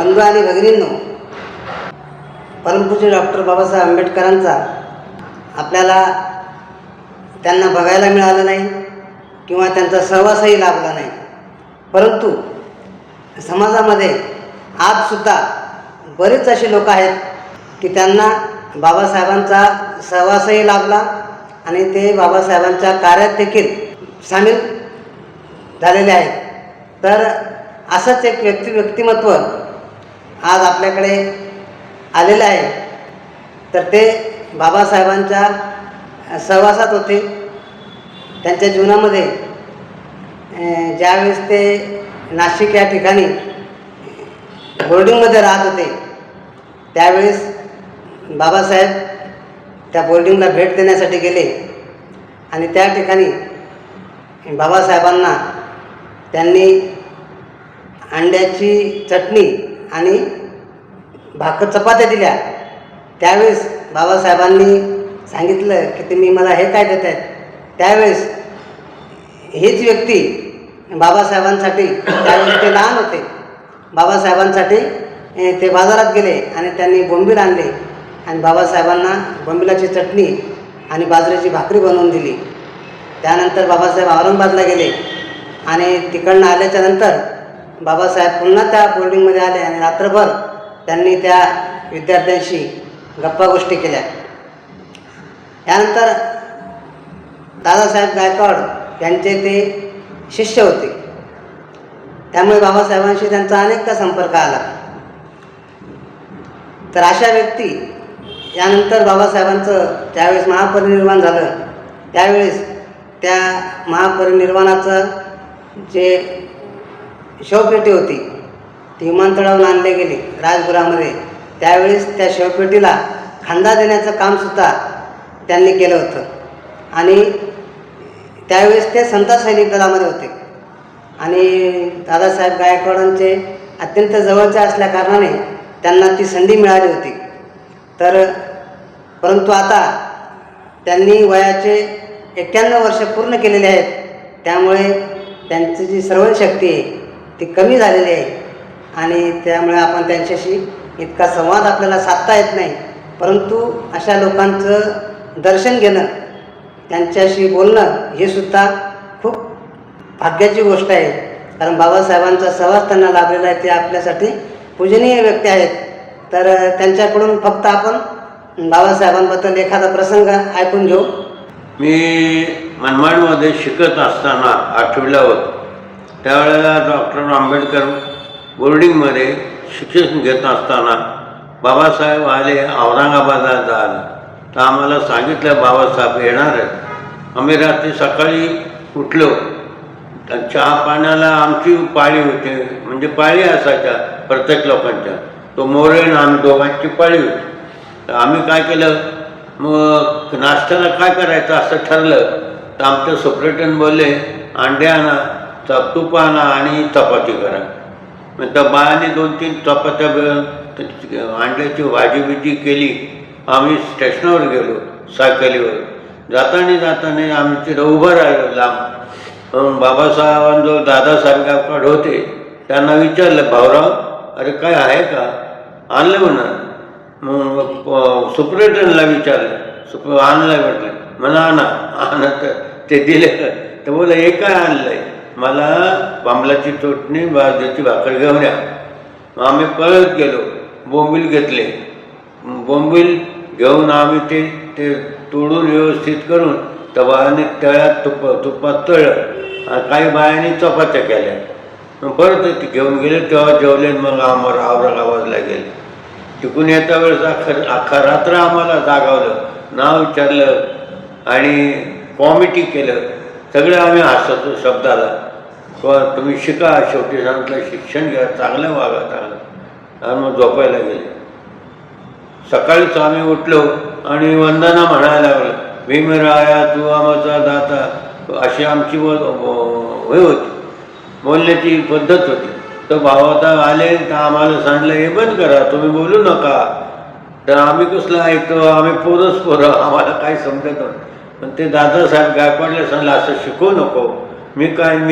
बंधू आणि भगिनींनो, परमपूज्य डॉक्टर बाबासाहेब आंबेडकरांचा आपल्याला त्यांना बघायला मिळालं नाही किंवा त्यांचा सहवासही लाभला नाही, परंतु समाजामध्ये आजसुद्धा बरेच असे लोक आहेत की त्यांना बाबासाहेबांचा सहवासही लाभला आणि ते बाबासाहेबांच्या कार्यात देखील सामील झालेले आहेत. तर असंच एक व्यक्तिमत्व आज आपल्याकडे आलेलं आहे. तर ते बाबासाहेबांच्या सहवासात होते. त्यांच्या जीवनामध्ये ज्यावेळेस ते नाशिक या ठिकाणी बोर्डिंगमध्ये राहत होते त्यावेळेस बाबासाहेब त्या बोर्डिंगला भेट देण्यासाठी गेले आणि त्या ठिकाणी बाबासाहेबांना त्यांनी अंड्याची चटणी आणि चपात्या दिल्या. त्यावेळेस बाबासाहेबांनी सांगितलं की तुम्ही मला हे काय देत आहेत. त्यावेळेस हीच व्यक्ती बाबासाहेबांसाठी, त्यावेळेस ते लहान होते, बाबासाहेबांसाठी ते बाजारात गेले आणि त्यांनी बोंबील आणले आणि बाबासाहेबांना बोंबिलाची चटणी आणि बाजरीची भाकरी बनवून दिली. त्यानंतर बाबासाहेब औरंगाबादला गेले आणि तिकडनं आल्याच्या नंतर बाबासाहेब पुन्हा त्या बोर्डिंगमध्ये आले आणि रात्रभर त्यांनी त्या विद्यार्थ्यांशी गप्पा गोष्टी केल्या. यानंतर दादासाहेब गायकवाड यांचे ते शिष्य होते, त्यामुळे बाबासाहेबांशी त्यांचा अनेकदा संपर्क आला. तर अशा व्यक्ती यानंतर बाबासाहेबांचं ज्यावेळेस महापरिनिर्वाण झालं त्यावेळेस त्या महापरिनिर्वाणाचं जे शवपेटी होती ती विमानतळावरून आणले गेली राजगृहामध्ये. त्यावेळेस त्या शवपेटीला खांदा देण्याचं कामसुद्धा त्यांनी केलं होतं आणि त्यावेळेस ते समता सैनिक दलामध्ये होते आणि दादासाहेब गायकवाडांचे अत्यंत जवळचे असल्याकारणाने त्यांना ती संधी मिळाली होती. तर परंतु आता त्यांनी वयाचे 91 वर्ष पूर्ण केलेले आहेत, त्यामुळे त्यांची जी श्रवणशक्ती आहे ती कमी झालेली आहे आणि त्यामुळे आपण त्यांच्याशी इतका संवाद आपल्याला साधता येत नाही. परंतु अशा लोकांचं दर्शन घेणं, त्यांच्याशी बोलणं हे सुद्धा खूप भाग्याची गोष्ट आहे. कारण बाबासाहेबांचा सहवास त्यांना लाभलेला आहे, ते आपल्यासाठी पूजनीय व्यक्ती आहेत. तर त्यांच्याकडून फक्त आपण बाबासाहेबांबद्दल एखादा प्रसंग ऐकून घेऊ. मी मनमाडमध्ये शिकत असताना 8वीला होतो. त्यावेळेला डॉक्टर आंबेडकर बोर्डिंगमध्ये शिक्षण घेत असताना बाबासाहेब आले औरंगाबादला जायला. तर आम्हाला सांगितलं बाबासाहेब येणार आहेत. आम्ही रात्री सकाळी उठलो. चहा पाण्याला आमची पाळी होती, म्हणजे पाळी असायच्या प्रत्येक लोकांच्या. तो मोरे आणि आम्ही दोघांची पाळी होती. तर आम्ही काय केलं, मग नाश्त्याला काय करायचं असं ठरलं. तर आमच्या सुपरिटेंडंट बोलले अंडे आणा, तूप आणा आणि चपाती करा. मग त्या बायाने 2-3 चपात्या अंड्याची भाजी बिजी केली. आम्ही स्टेशनवर गेलो सायकलीवर. जाताना आम्ही तिथं उभं राहिलो लांब. बाबासाहेबांजवळ दादासाहेब गायकवाड होते. त्यांना विचारलं, भाऊराव अरे काय आहे का, आणलं म्हणा. मग सुपरिटेंडंटला विचारलं, आणलं म्हटलं. म्हणा आणा तर ते दिले. तर बोला हे काय आणलं आहे. मला बांबलाची चटणी बाजरीची भाकर घेऊन या. आम्ही पळत गेलो, बोंबील घेतले. बोंबील घेऊन आम्ही ते तोडून व्यवस्थित करून तव्याने तळ्यात तुपात तळलं. काही बायांनी चपात्या केल्या. मग परत ते घेऊन गेले, तेव्हा जेवले. मग आम्हाला औरंगाबादला गेले. तिकून येता वेळेस अख्खा रात्र आम्हाला जागावलं, नाव विचारलं आणि कॉमिटी केलं. सगळे आम्ही हसतो शब्दाला. तुम्ही शिका, शेवटी सांगितलं शिक्षण घ्या, चांगलं वागा, चांगलं. आणि मग झोपायला गेले. सकाळीच आम्ही उठलो आणि वंदना म्हणायला लागलो, भीमराया तू आमचा दाता. अशी आमची हे होती, बोलण्याची पद्धत होती. तर भावाता आले तर आम्हाला सांगितलं हे बंद करा, तुम्ही बोलू नका. तर आम्ही कसलं ऐकतो, आम्ही पोरं आम्हाला काय समजत नव्हतं. पण ते दादासाहेब गायकवाडला सांगितलं असं शिकवू नको. मी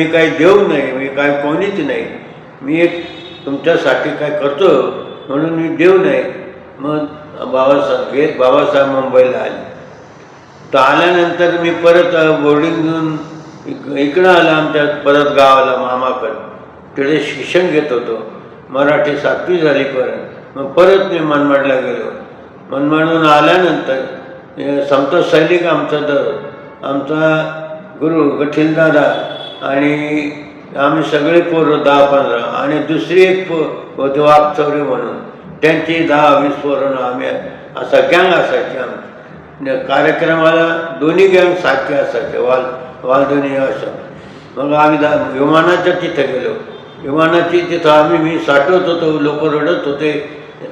काय देव नाही, मी काय कोणीच नाही. मी एक तुमच्यासाठी काय करतो म्हणून मी देऊ नये. मग बाबासाहेब मुंबईला आले. तर आल्यानंतर मी परत बोर्डिंग घेऊन इकडं आलं आमच्या परत गावाला मामाकडं. तिकडे शिक्षण घेत होतो. मराठी 7वी झाली परत. मग परत मी मनमाडला गेलो. मनमाडून आल्यानंतर संत सैनिक आमचा गुरु गठीलदादा आणि आम्ही सगळे पोरं 10-15 आणि दुसरी एक होते वाघचौरे म्हणून, त्यांची 10-20 पोरं आम्ही असा गँग असायची. आमची कार्यक्रमाला दोन्ही गँग सारखे असायचे, वालदोनी असं. मग आम्ही विमानाच्या तिथं गेलो. विमानाची तिथं मी साठवत होतो. लोक रडत होते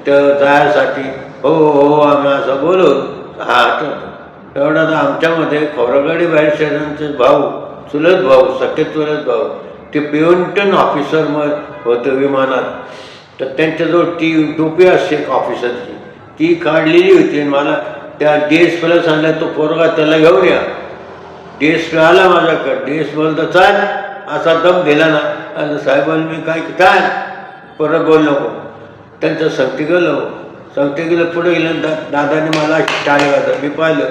तर जायसाठी. हो हो आम्ही असं बोलू हा आठवतो. एवढा आमच्यामध्ये खोब्रागडे बाहेरशेरांचे भाऊ, चुलत भाऊ, सख्खे चुलत भाऊ, ते पेवंटन ऑफिसर मग होतं विमानात. तर त्यांच्याजवळ ती टोपी असते एक ऑफिसरची, ती काढलेली होती. मला त्या DSPला सांगितलं तो पोरगा त्याला घेऊन या. DSP आला माझ्याकडे. DSP बोलतो चाल, असा दम दिला ना. आणि साहेबांनी मी काय चाल परत बोल नको. त्यांचं सांगते गेलं पुढे गेलं. दादाने मला टाळे वाजवलं. मी पाहिलं,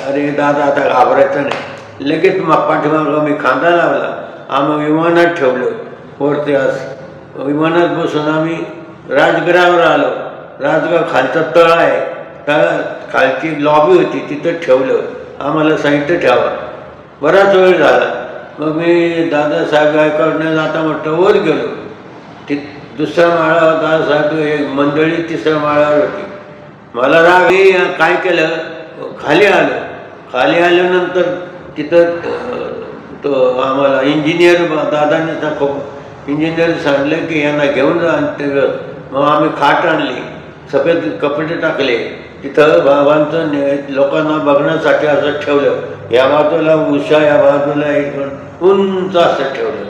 अरे दादा आता घाबरायचं नाही. लगेच पाठीमागं मी खांदा लावला. आम्ही विमानात ठेवलं. वरती असं विमानात बसून आम्ही राजगृहावर आलो. राजगृह खालचा तळ आहे, तळात खालची लॉबी होती, तिथं ठेवलं. आम्हाला साहित्य ठेवा. बराच वेळ झाला. मग मी दादासाहेब गायकवाडने जाता म्हटलं वर गेलो. दुसऱ्या माळावर दादासाहेब एक मंडळी 3ऱ्या माळावर होती. मला राग काय केलं, खाली आल्यानंतर तिथं तो आम्हाला इंजिनियर दादाने इंजिनियर सांगलं की यांना घेऊन जा. मग आम्ही खाट आणली, सफेद कपडे टाकले. तिथं बाबांचं लोकांना बघण्यासाठी असं ठेवलं. या बाजूला उषा, या बाजूला इकडून उंच असं ठेवलं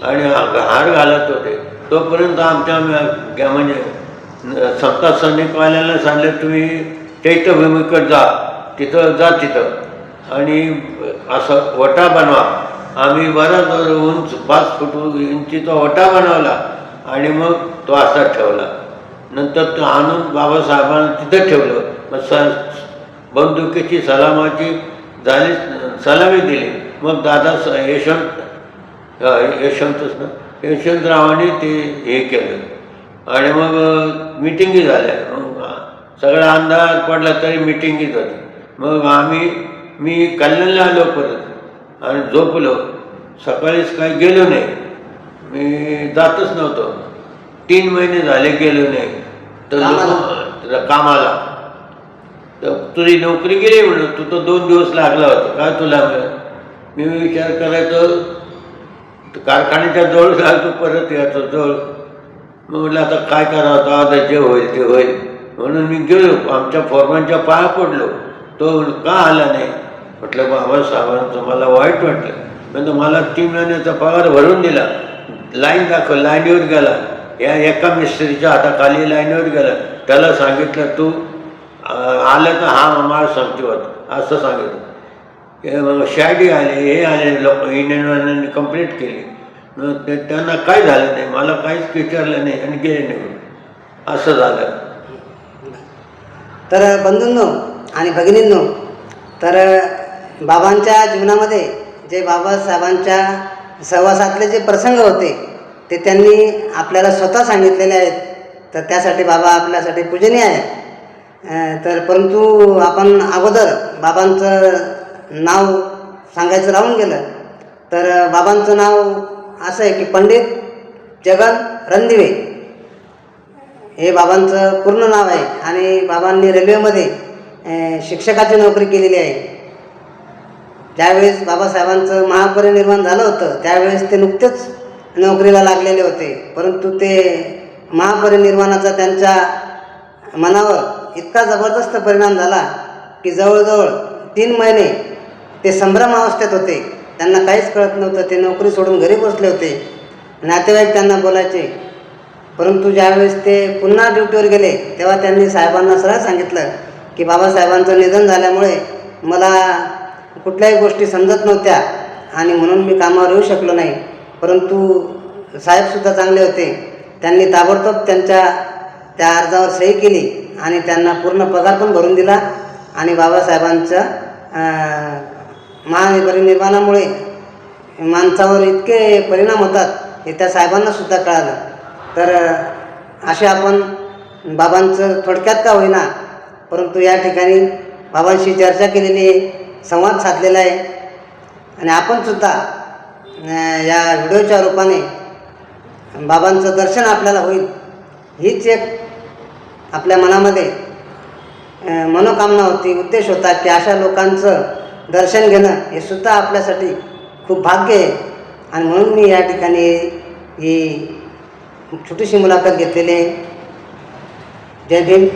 आणि हार घालत होते. तोपर्यंत आमच्या म्हणजे संत सैनिकवाल्याला सांगितलं तुम्ही चैत्यभूमीकडे जा, तिथं आणि असं वटा बनवा. आम्ही बराच उंच 5 फूट इंचीचा वटा बनवला आणि मग तो असा ठेवला. नंतर तो आणून बाबासाहेबांना तिथं ठेवलं. मग बंदुकीची सलामाची झाली, सलामी दिली. मग दादा यशवंतरावांनी ते हे केलं आणि मग मिटिंगी झाल्या. मग सगळा अंधार पडला तरी मिटिंगीच होती. मग मी कल्याणला आलो परत आणि झोपलो. सकाळीच काही गेलो नाही. मी जातच नव्हतो. 3 महिने झाले गेलो नाही. तर कामाला तर तुझी नोकरी गेली म्हणून तू तर 2 दिवस लागला होता काय तुला. मी विचार करायचो कारखान्याच्या जवळ जायचो, परत यायचो जवळ. मग म्हटलं आता काय करावं, आता जे होईल ते होईल म्हणून मी गेलो. आमच्या फोरमॅनच्या पाया पडलो. तो का आला नाही. म्हटलं बाबासाहेबांचं मला वाईट वाटलं. म्हणजे मला 3 महिन्याचा पगार भरून दिला. लाईन दाखव, लाईनीवर गेला. या एका मिस्त्रीच्या हाताखाली लाईनीवर गेला. त्याला सांगितलं तू आलं तर हा मला सांगते होतं असं सांगितलं. मग शाडी आले, हे आले लोक, इंडियनवाल्यांनी कंप्लेंट केली. मग त्यांना काय झालं नाही, मला काहीच विचारलं नाही आणि गेले निघून. असं झालं. तर बंधूंनो आणि भगिनींनो, तर बाबांच्या जीवनामध्ये जे बाबासाहेबांच्या सहवासातले जे प्रसंग होते ते त्यांनी आपल्याला स्वतः सांगितलेले आहेत. तर त्यासाठी बाबा आपल्यासाठी पूजनीय आहेत. तर परंतु आपण अगोदर बाबांचं नाव सांगायचं राहून गेलं. तर बाबांचं नाव असं आहे की पंडित जगन रणदिवे हे बाबांचं पूर्ण नाव आहे. आणि बाबांनी रेल्वेमध्ये शिक्षकाची नोकरी केलेली आहे. ज्यावेळेस बाबासाहेबांचं महापरिनिर्वाण झालं होतं त्यावेळेस ते नुकतेच नोकरीला लागलेले होते. परंतु ते महापरिनिर्वाणाचा त्यांच्या मनावर इतका जबरदस्त परिणाम झाला की जवळजवळ 3 महिने ते संभ्रम अवस्थेत होते. त्यांना काहीच कळत नव्हतं. ते नोकरी सोडून घरी बसले होते. नातेवाईक त्यांना बोलायचे. परंतु ज्यावेळेस ते पुन्हा ड्युटीवर गेले तेव्हा त्यांनी साहेबांना सरळ सांगितलं की बाबासाहेबांचं निधन झाल्यामुळे मला कुठल्याही गोष्टी समजत नव्हत्या आणि म्हणून मी कामावर येऊ शकलो नाही. परंतु साहेबसुद्धा चांगले होते. त्यांनी ताबडतोब त्या अर्जावर सही केली आणि त्यांना पूर्ण पगार पण भरून दिला. आणि बाबासाहेबांच्या महापरिनिर्वाणामुळे माणसावर इतके परिणाम होतात हे त्या साहेबांनासुद्धा कळालं. तर असे आपण बाबांचं थोडक्यात का होईना परंतु या ठिकाणी बाबांशी चर्चा केलेली आहे, संवाद साधलेला आहे. आणि आपणसुद्धा या व्हिडिओच्या रूपाने बाबांचं दर्शन आपल्याला होईल हीच एक आपल्या मनामध्ये मनोकामना होती, उद्देश होता की अशा लोकांचं दर्शन घेणं हे सुद्धा आपल्यासाठी खूप भाग्य आहे. आणि म्हणून मी या ठिकाणी ही छोटीशी मुलाखत घेतलेली आहे. जय भीम,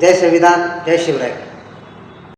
जय संविधान, जय शिवराय.